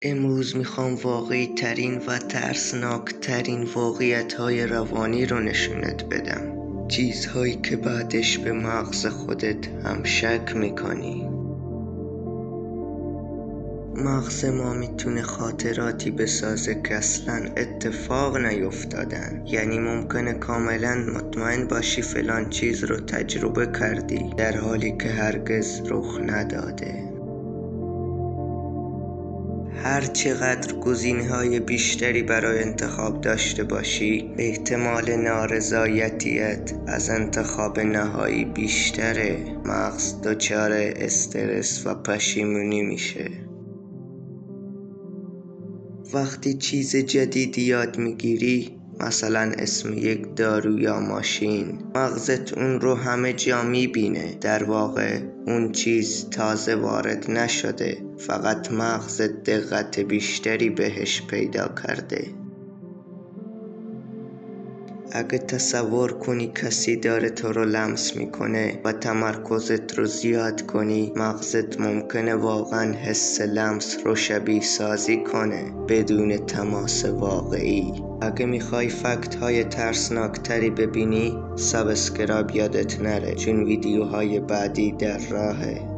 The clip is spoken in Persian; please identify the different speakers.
Speaker 1: امروز میخوام واقعی ترین و ترسناک ترین واقعیت های روانی رو نشونت بدم. چیزهایی که بعدش به مغز خودت هم شک میکنی. مغز ما میتونه خاطراتی بسازه که اصلا اتفاق نیفتادن. یعنی ممکنه کاملا مطمئن باشی فلان چیز رو تجربه کردی در حالی که هرگز رخ نداده. هر چقدر گزینه‌های بیشتری برای انتخاب داشته باشی، احتمال نارضایتیت از انتخاب نهایی بیشتره. مغز دچار استرس و پشیمونی میشه. وقتی چیز جدیدی یاد میگیری، مثلا اسم یک دارو یا ماشین، مغزت اون رو همه جا میبینه. در واقع اون چیز تازه وارد نشده، فقط مغزت دقت بیشتری بهش پیدا کرده. اگه تصور کنی کسی داره تو رو لمس میکنه و تمرکزت رو زیاد کنی، مغزت ممکنه واقعا حس لمس رو شبیه سازی کنه بدون تماس واقعی. اگه میخوای فکت های ترسناک تری ببینی، سابسکرایب یادت نره، چون ویدیوهای بعدی در راهه.